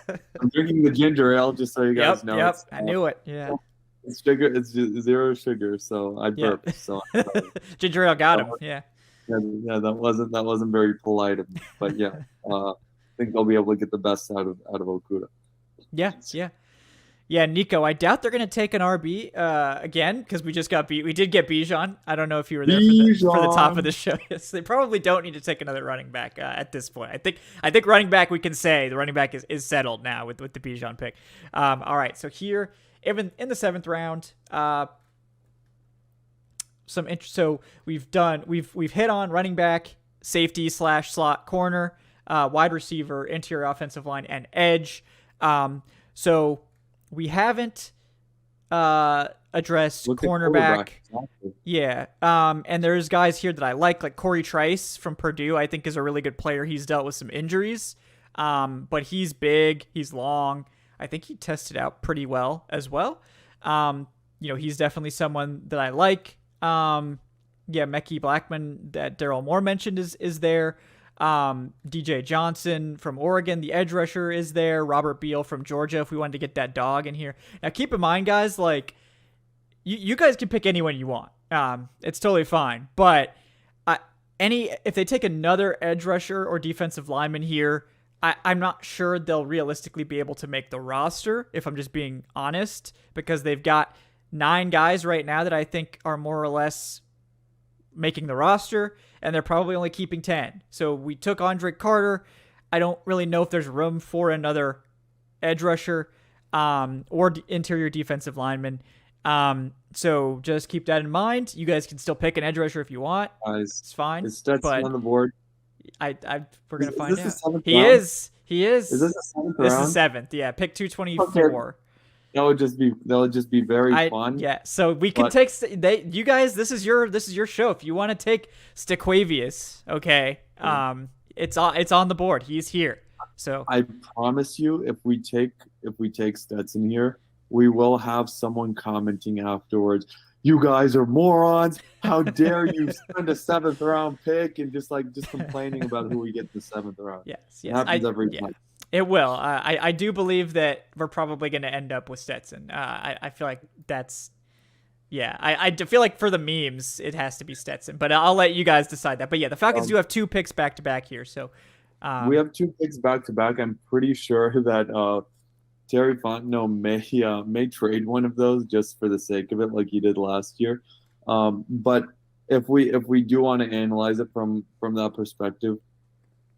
drinking the ginger ale just so you guys know. Yep, I knew it. Yeah. It's sugar. It's just 0 sugar, so I burped. Yeah. So ginger ale got him. Yeah. Yeah, that wasn't very polite of me, but yeah, I think they'll be able to get the best out of Okuda. Yeah, Nico, I doubt they're going to take an RB again, because we did get Bijan. I don't know if you were there for the top of the show. Yes, they probably don't need to take another running back at this point. I think running back, we can say the running back is settled now with the Bijan pick. All right, so here, even in the 7th round, so we've hit on running back, safety / slot corner, wide receiver, interior offensive line, and edge. So we haven't addressed cornerback. Exactly. Yeah. And there's guys here that I like Corey Trice from Purdue. I think is a really good player. He's dealt with some injuries, but he's big. He's long. I think he tested out pretty well as well. He's definitely someone that I like. Mekhi Blackman that Daryl Moore mentioned is there. DJ Johnson from Oregon, the edge rusher, is there. Robert Beal from Georgia, if we wanted to get that dog in here. Now, keep in mind, guys, like, you guys can pick anyone you want. It's totally fine. But if they take another edge rusher or defensive lineman here, I'm not sure they'll realistically be able to make the roster, if I'm just being honest, because they've got 9 guys right now that I think are more or less making the roster, and they're probably only keeping 10. So we took Andre Carter. I don't really know if there's room for another edge rusher or interior defensive lineman. So just keep that in mind. You guys can still pick an edge rusher if you want. It's fine. Is Stetson on the board? We're gonna find out. He is. Is this the 7th round? This is 7th. Yeah, pick 224. Okay. That would just be very fun. Yeah, so we can take you guys. This is your show. If you want to take Stequavius, okay, it's on the board. He's here. So I promise you, if we take Stetson here, we will have someone commenting afterwards. You guys are morons. How dare you spend a 7th round pick and just complaining about who we get in the 7th round. Yes. It happens every time. It will. I do believe that we're probably going to end up with Stetson. I feel like that's, yeah. I feel like for the memes, it has to be Stetson. But I'll let you guys decide that. But yeah, the Falcons do have 2 picks back to back here. So we have 2 picks back to back. I'm pretty sure that Terry Fontenot may trade one of those just for the sake of it, like he did last year. But if we do want to analyze it from that perspective,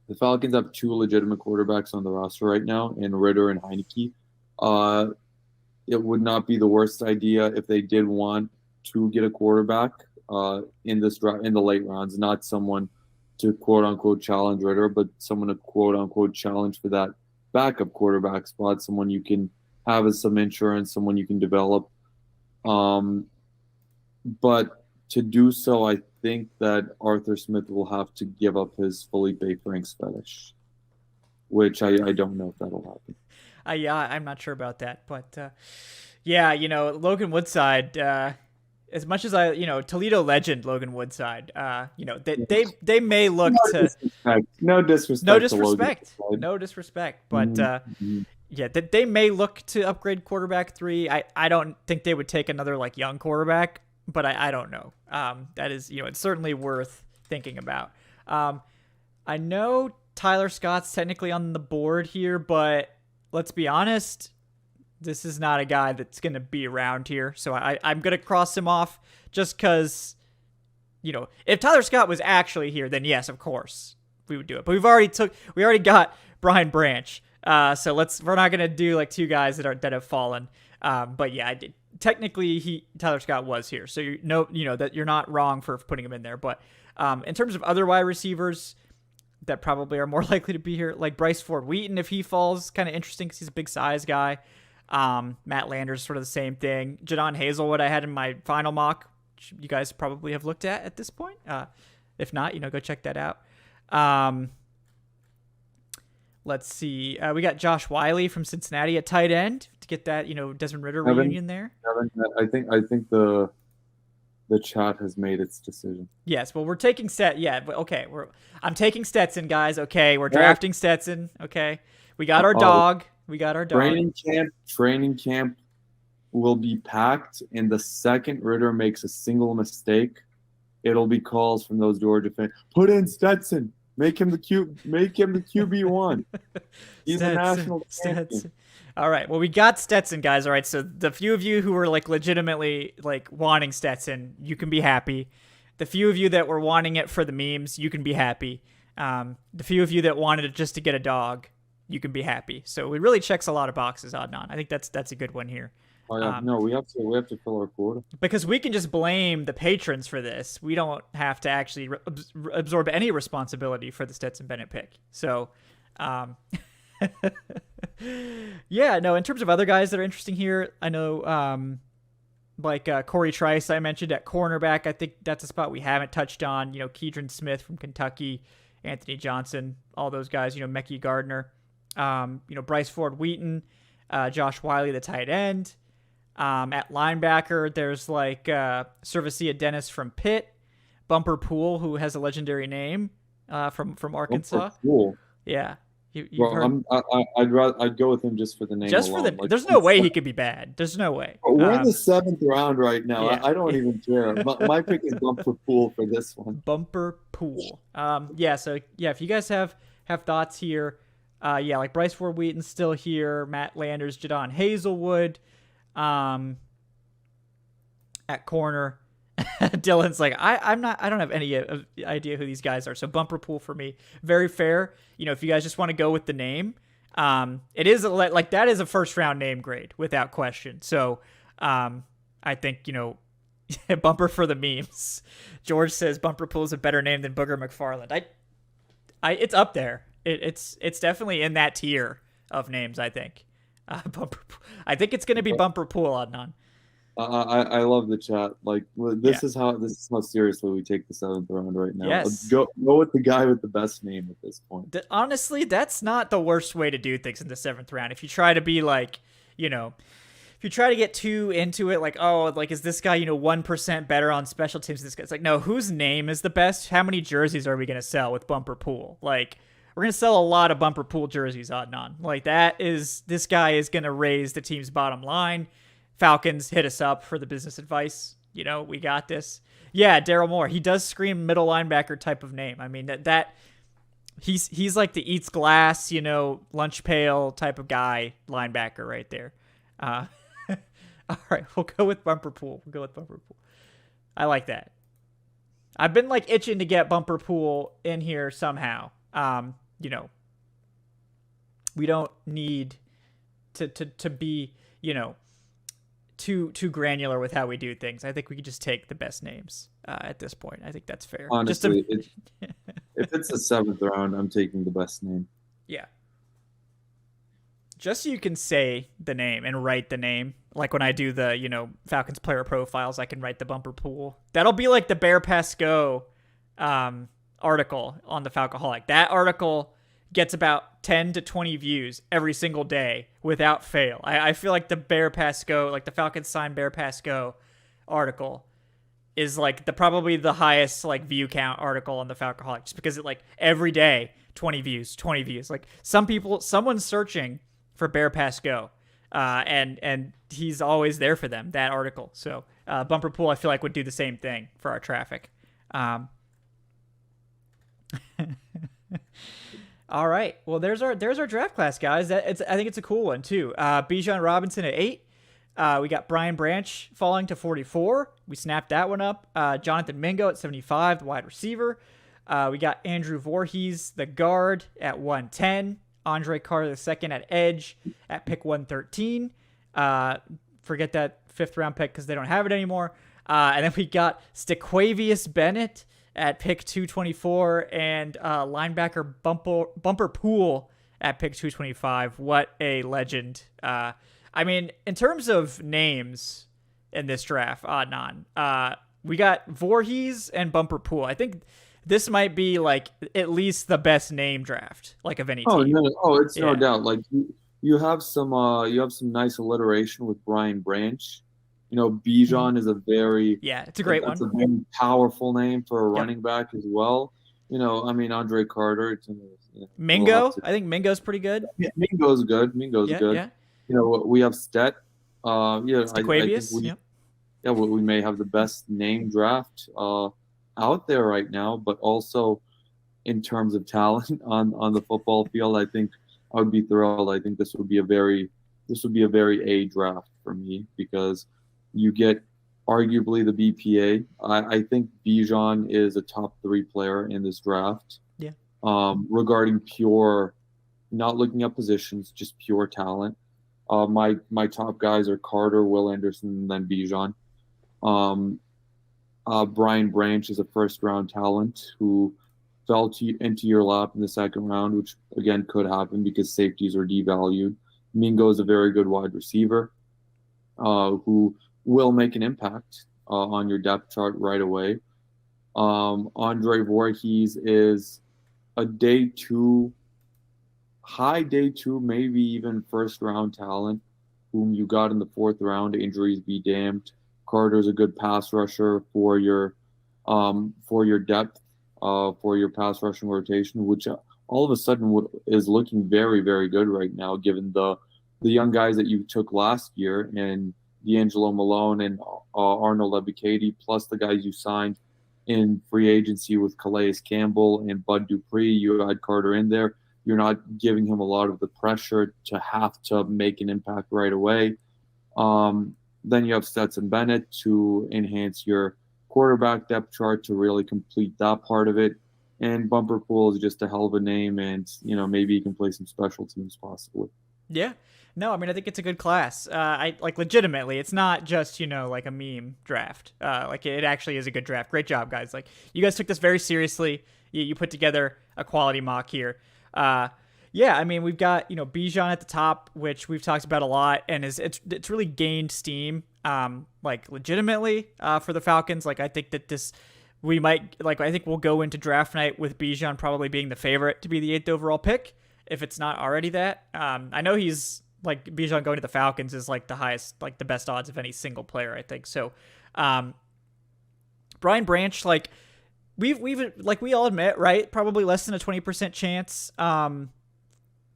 the Falcons have 2 legitimate quarterbacks on the roster right now, in Ritter and Heineke. It would not be the worst idea if they did want to get a quarterback in the late rounds, not someone to quote unquote challenge Ritter, but someone to quote unquote challenge for that backup quarterback spot, someone you can have as some insurance, someone you can develop. But to do so, I think that Arthur Smith will have to give up his Felipe Franks fetish, which I don't know if that'll happen. Yeah, I'm not sure about that, but yeah, Logan Woodside, as much as Toledo legend Logan Woodside, they may look no disrespect, but yeah, they may look to upgrade quarterback 3. I don't think they would take another young quarterback, but I don't know. That is, it's certainly worth thinking about. I know Tyler Scott's technically on the board here, but let's be honest, this is not a guy that's going to be around here. So I'm going to cross him off just because, if Tyler Scott was actually here, then yes, of course we would do it. But we already got Brian Branch. So we're not going to do 2 guys that have fallen. But yeah, technically Tyler Scott was here. So that you're not wrong for putting him in there. But in terms of other wide receivers that probably are more likely to be here, like Bryce Ford Wheaton, if he falls, kind of interesting because he's a big size guy. Matt Landers, sort of the same thing. Jadon Hazelwood, I had in my final mock, which you guys probably have looked at this point. If not, go check that out. Let's see. We got Josh Wiley from Cincinnati at tight end to get that, Desmond Ritter reunion there. I think the chat has made its decision. Yes, well, we're taking okay. I'm taking Stetson, guys. Okay, we're drafting Stetson. Okay, we got our dog. Training camp will be packed, and the second Ritter makes a single mistake, it'll be calls from those Georgia fans. Put in Stetson. Make him the QB1. He's a national champion. All right. Well, we got Stetson, guys. All right. So the few of you who were legitimately wanting Stetson, you can be happy. The few of you that were wanting it for the memes, you can be happy. The few of you that wanted it just to get a dog, you can be happy. So it really checks a lot of boxes, Adnan. I think that's a good one here. Oh, yeah. No, we have to fill our quota. Because we can just blame the patrons for this. We don't have to actually absorb any responsibility for the Stetson Bennett pick. So, yeah, no, in terms of other guys that are interesting here, I know Corey Trice I mentioned at cornerback. I think that's a spot we haven't touched on. Keedron Smith from Kentucky, Anthony Johnson, all those guys, Mekhi Gardner, Bryce Ford Wheaton, Josh Wiley, the tight end. At linebacker, there's Servicia Dennis from Pitt, Bumper Poole, who has a legendary name, from Bumper Arkansas. Pool. Yeah, you've Bro, heard I'd go with him just for the name just for the. alone. Like, There's no way he could be bad. There's no way. we're in the seventh round right now. Yeah. I don't even care. My pick is Bumper Pool for this one. Bumper Pool. Yeah. So yeah, if you guys have thoughts here, yeah, like Bryce Ford Wheaton's still here, Matt Landers, Jadon Hazelwood, at corner. Dylan's like, I don't have any idea who these guys are. So Bumper Pool for me, very fair. If you guys just want to go with the name, it is like that is a first round name grade without question. So, I think Bumper for the memes. George says Bumper Pool is a better name than Booger McFarland. It's up there. It's definitely in that tier of names. I think. Bumper. I think it's going to be Bumper Pool, Adnan. I love the chat. Like this Yeah. is how seriously we take the seventh round right now. Yes. Go with the guy with the best name at this point. Honestly, that's not the worst way to do things in the seventh round. If you try to be like, if you try to get too into it, like, oh, like, is this guy, 1% better on special teams? This guy's like, no, whose name is the best? How many jerseys are we going to sell with Bumper Pool? Like, we're going to sell a lot of Bumper Pool jerseys, Adnan. Like, this guy is going to raise the team's bottom line. Falcons, hit us up for the business advice. We got this. Yeah, Daryl Moore. He does scream middle linebacker type of name. I mean, that he's like the eats glass, lunch pail type of guy linebacker right there. All right, we'll go with Bumper Pool. I like that. I've been like itching to get Bumper Pool in here somehow. We don't need to be, too granular with how we do things. I think we could just take the best names at this point. I think that's fair. Honestly, if it's the seventh round, I'm taking the best name. Yeah. Just so you can say the name and write the name. Like when I do the, Falcons player profiles, I can write the Bumper Pool. That'll be like the Bear Pass Go article on the Falcoholic. That article gets about 10 to 20 views every single day without fail. I feel like the Bear Pass Go, like the Falcons sign Bear Pass Go article is like probably the highest like view count article on the Falcoholic, just because it like every day 20 views. Like someone's searching for Bear Pass Go, and he's always there for them, that article. So Bumper Pool, I feel like, would do the same thing for our traffic. All right. Well, there's our draft class, guys. I think it's a cool one too. Bijan Robinson at 8. We got Brian Branch falling to 44. We snapped that one up. Jonathan Mingo at 75, the wide receiver. We got Andrew Voorhees, the guard, at 110. Andre Carter II at edge at pick 113. Forget that fifth round pick because they don't have it anymore. And then we got Stequavius Bennett at pick 224 and linebacker Bumper Pool at pick 225. What a legend. I mean, in terms of names in this draft, Adnan, we got Voorhees and Bumper Pool. I think this might be like at least the best name draft, like, of any team. It's no doubt. Like you have some nice alliteration with Brian Branch. Bijan is it's a great one. It's a very powerful name for a running back as well. I mean, Andre Carter. Mingo. I think Mingo's pretty good. Yeah, Mingo's good. Yeah. We have Stet. Stequavius. We may have the best name draft out there right now, but also in terms of talent on the football field, I think I would be thrilled. I think this would be a very A draft for me, because you get arguably the BPA. I think Bijan is a top 3 player in this draft. Yeah. Regarding pure, not looking at positions, just pure talent. My top guys are Carter, Will Anderson, and then Bijan. Brian Branch is a first-round talent who fell into your lap in the second round, which again could happen because safeties are devalued. Mingo is a very good wide receiver who will make an impact on your depth chart right away. Andre Voorhees is a high day 2, maybe even first-round talent whom you got in the 4th round. Injuries be damned. Carter's a good pass rusher for your depth. for your pass rushing rotation, which all of a sudden is looking very, very good right now, given the young guys that you took last year and D'Angelo Malone and Arnold Ebiketie, plus the guys you signed in free agency with Calais Campbell and Bud Dupree. You had Carter in there. You're not giving him a lot of the pressure to have to make an impact right away. Then you have Stetson Bennett to enhance your quarterback depth chart to really complete that part of it. And Bumper Pool is just a hell of a name, and maybe you can play some special teams possibly. Yeah. No, I mean, I think it's a good class. I like legitimately. It's not just like a meme draft. Like it actually is a good draft. Great job, guys. Like you guys took this very seriously. You put together a quality mock here. Yeah, I mean, we've got Bijan at the top, which we've talked about a lot, and it's really gained steam. Like legitimately for the Falcons. Like I think that I think we'll go into draft night with Bijan probably being the favorite to be the 8th overall pick, if it's not already that. I know he's like Bijan going to the Falcons is like the highest, like the best odds of any single player, I think. So, Brian Branch, like we've like we all admit, right? Probably less than a 20% chance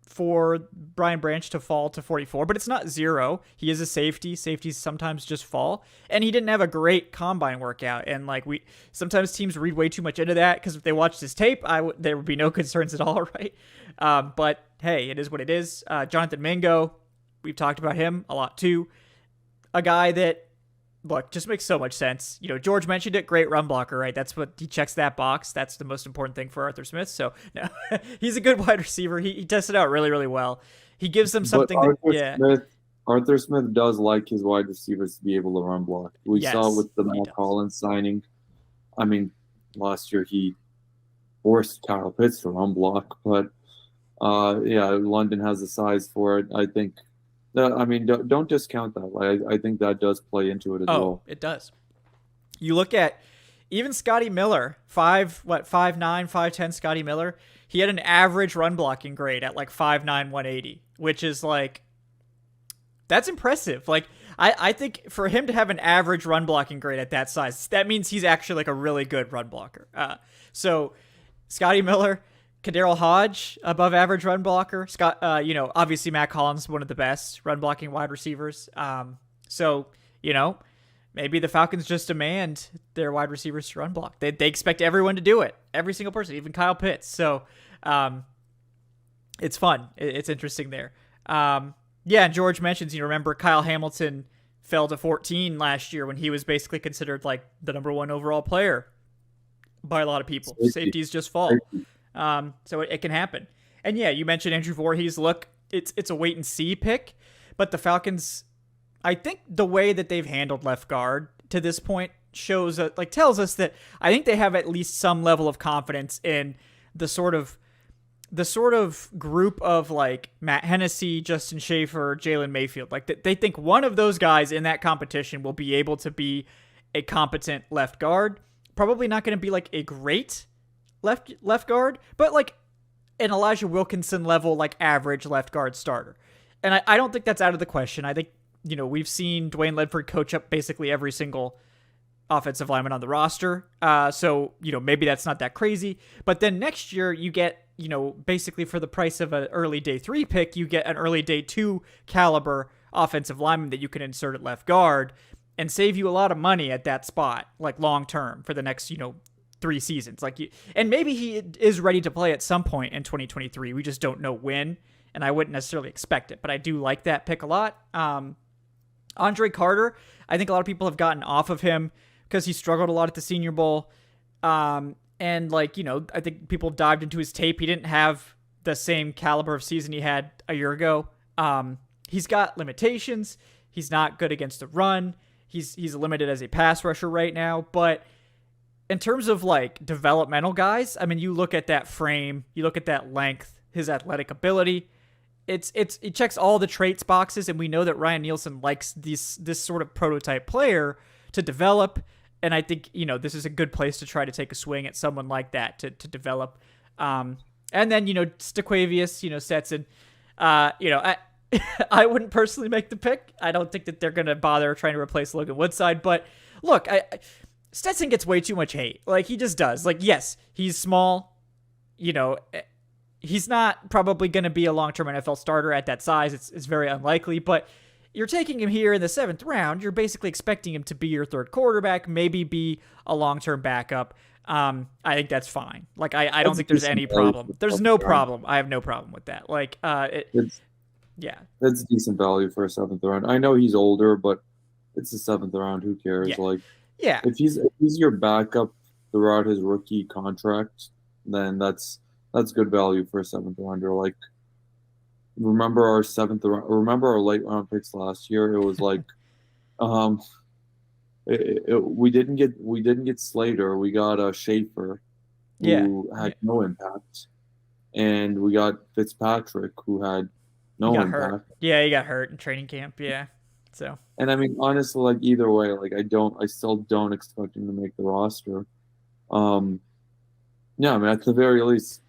for Brian Branch to fall to 44, but it's not zero. He is a safety. Safeties sometimes just fall, and he didn't have a great combine workout. And like sometimes teams read way too much into that because if they watched his tape, there would be no concerns at all, right? But hey, it is what it is. Jonathan Mingo, we've talked about him a lot too. A guy that, look, just makes so much sense. George mentioned it. Great run blocker, right? That's what he checks that box. That's the most important thing for Arthur Smith. So no, he's a good wide receiver. He tested out really, really well. He gives them something. Arthur Smith does like his wide receivers to be able to run block. We saw with the Matt Collins signing. I mean, last year he forced Kyle Pitts to run block, but London has the size for it. I think. I mean, don't discount that. I think that does play into it as well. It does. You look at even Scotty Miller, 5'9", 5'10", Scotty Miller. He had an average run blocking grade at like 5'9", 180, which is like, that's impressive. Like, I think for him to have an average run blocking grade at that size, that means he's actually like a really good run blocker. So Scotty Miller, Kaderil Hodge, above average run blocker. Scott, obviously Matt Collins, one of the best run blocking wide receivers. So maybe the Falcons just demand their wide receivers to run block. They expect everyone to do it, every single person, even Kyle Pitts. So it's fun. It's interesting there. And George mentions, remember Kyle Hamilton fell to 14 last year when he was basically considered like the number 1 overall player by a lot of people. Safeties just fall. So it can happen. And yeah, you mentioned Andrew Voorhees. Look, it's a wait and see pick, but the Falcons, I think the way that they've handled left guard to this point tells us that I think they have at least some level of confidence in the sort of group of like Matt Hennessy, Justin Schaefer, Jalen Mayfield. Like they think one of those guys in that competition will be able to be a competent left guard. Probably not going to be like a great left guard, but like an Elijah Wilkinson level, like average left guard starter. And I don't think that's out of the question. I think, we've seen Dwayne Ledford coach up basically every single offensive lineman on the roster. So, maybe that's not that crazy, but then next year you get, basically for the price of an early day 3 pick, you get an early day 2 caliber offensive lineman that you can insert at left guard and save you a lot of money at that spot, like long term for the next, 3 seasons. And maybe he is ready to play at some point in 2023. We just don't know when, and I wouldn't necessarily expect it, but I do like that pick a lot. Andre Carter, I think a lot of people have gotten off of him because he struggled a lot at the Senior Bowl. And I think people dived into his tape. He didn't have the same caliber of season he had a year ago. He's got limitations. He's not good against the run. He's limited as a pass rusher right now, but in terms of like developmental guys, I mean, you look at that frame, you look at that length, his athletic ability, it checks all the traits boxes, and we know that Ryan Nielsen likes this sort of prototype player to develop, and I think this is a good place to try to take a swing at someone like that to develop. And then Stequavius, Stetson, I wouldn't personally make the pick. I don't think that they're gonna bother trying to replace Logan Woodside, but look, Stetson gets way too much hate. Like, he just does. Like, yes, he's small. You know, he's not probably going to be a long-term NFL starter at that size. It's very unlikely, but you're taking him here in the 7th round. You're basically expecting him to be your third quarterback, maybe be a long-term backup. I think that's fine. Like, I don't think there's any problem. There's no problem. I have no problem with that. Like, yeah. That's decent value for a 7th round. I know he's older, but it's the 7th round. Who cares? Yeah. Like, yeah. If he's your backup throughout his rookie contract, then that's good value for a 7th rounder. Like, remember our 7th round? Remember our late round picks last year? It was like, we didn't get Slater. We got Schaefer, who had no impact, and we got Fitzpatrick, who had no impact. Hurt. Yeah, he got hurt in training camp. Yeah, so. And I mean, honestly, like either way, like I still don't expect him to make the roster. Yeah, I mean, at the very least,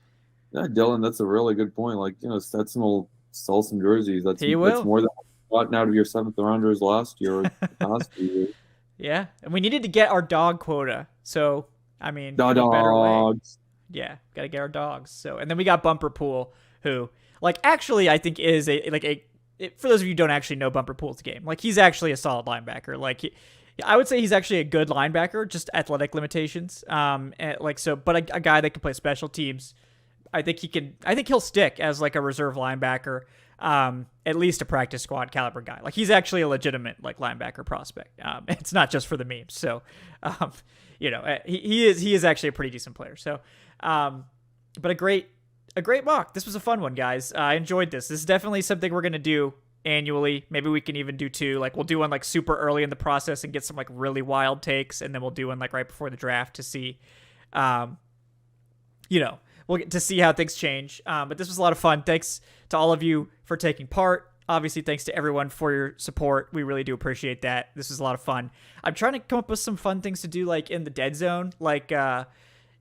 yeah, Dylan, that's a really good point. Like, you know, Stetson will sell some jerseys. That's more than gotten out of your 7th rounders last year or the past year. Yeah, and we needed to get our dog quota. So, I mean, dogs. Yeah, got to get our dogs. So, and then we got Bumper Pool, who, like, actually, I think is for those of you who don't actually know Bumper Pool's game, like, he's actually a solid linebacker. Like, I would say he's actually a good linebacker, just athletic limitations. But a guy that can play special teams. I think he'll stick as like a reserve linebacker, at least a practice squad caliber guy. Like, he's actually a legitimate like linebacker prospect. It's not just for the memes. So, you know, he is actually a pretty decent player. So, but a great mock. This was a fun one, guys. I enjoyed this. This is definitely something we're gonna do annually. Maybe we can even do 2. Like, we'll do one like super early in the process and get some like really wild takes, and then we'll do one like right before the draft to see, you know. We'll get to see how things change. But this was a lot of fun. Thanks to all of you for taking part. Obviously, thanks to everyone for your support. We really do appreciate that. This was a lot of fun. I'm trying to come up with some fun things to do, like in the dead zone. Like, and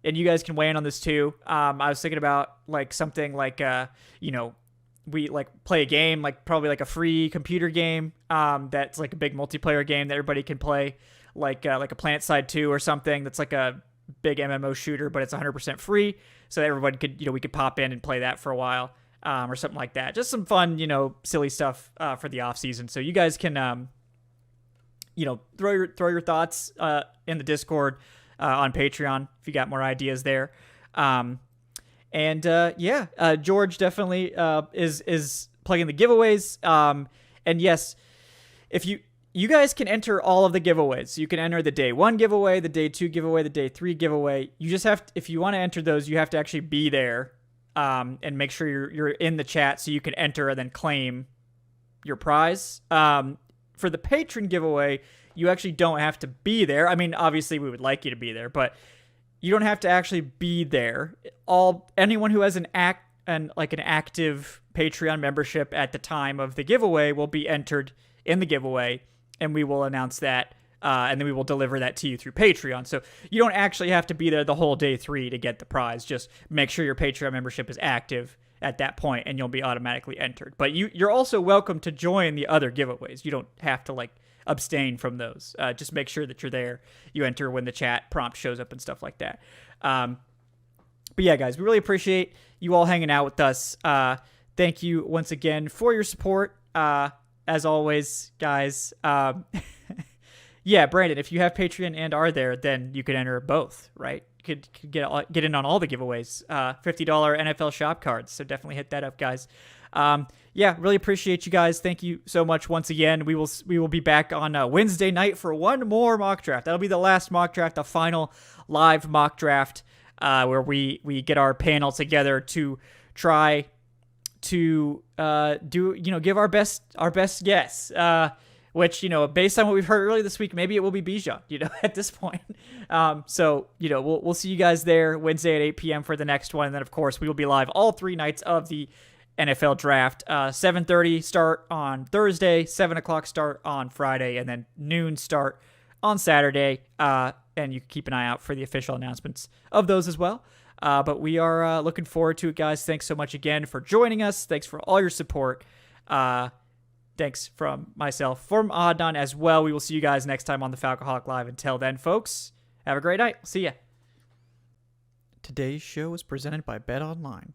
you guys can weigh in on this too. I was thinking about like something like, you know, we like play a game, like probably like a free computer game. That's like a big multiplayer game that everybody can play, like a Planet Side 2 or something. That's like a big MMO shooter, but it's 100% free. So everybody could, you know, we could pop in and play that for a while, or something like that. Just some fun, you know, silly stuff for the off season. So you guys can, you know, throw your thoughts in the Discord on Patreon if you got more ideas there. George definitely is plugging the giveaways. And yes, if you guys can enter all of the giveaways. You can enter the day 1 giveaway, the day 2 giveaway, the day 3 giveaway. You just have to, if you want to enter those, you have to actually be there, and make sure you're in the chat so you can enter and then claim your prize. For the patron giveaway, you actually don't have to be there. I mean, obviously we would like you to be there, but you don't have to actually be there. Anyone who has an active Patreon membership at the time of the giveaway will be entered in the giveaway, and we will announce that, and then we will deliver that to you through Patreon. So you don't actually have to be there the whole day 3 to get the prize. Just make sure your Patreon membership is active at that point, and you'll be automatically entered. But you're also welcome to join the other giveaways. You don't have to like abstain from those. Just make sure that you're there. You enter when the chat prompt shows up and stuff like that. But yeah, guys, we really appreciate you all hanging out with us. Thank you once again for your support. As always, guys. Yeah, Brandon, if you have Patreon and are there, then you could enter both, right? You could get in on all the giveaways. $50 NFL shop cards. So definitely hit that up, guys. Yeah, really appreciate you guys. Thank you so much once again. We will be back on Wednesday night for one more mock draft. That'll be the last mock draft, the final live mock draft, where we get our panel together to try to give our best guess, which, based on what we've heard earlier this week, maybe it will be Bijan, at this point. So we'll see you guys there Wednesday at 8 p.m. for the next one. And then of course we will be live all 3 nights of the NFL draft, 7:30 start on Thursday, 7 o'clock start on Friday, and then noon start on Saturday. And you can keep an eye out for the official announcements of those as well. But we are looking forward to it, guys. Thanks so much again for joining us. Thanks for all your support. Thanks from myself, from Adnan as well. We will see you guys next time on the Falcoholic Live. Until then, folks, Have a great night. See ya. Today's show is presented by Bet Online.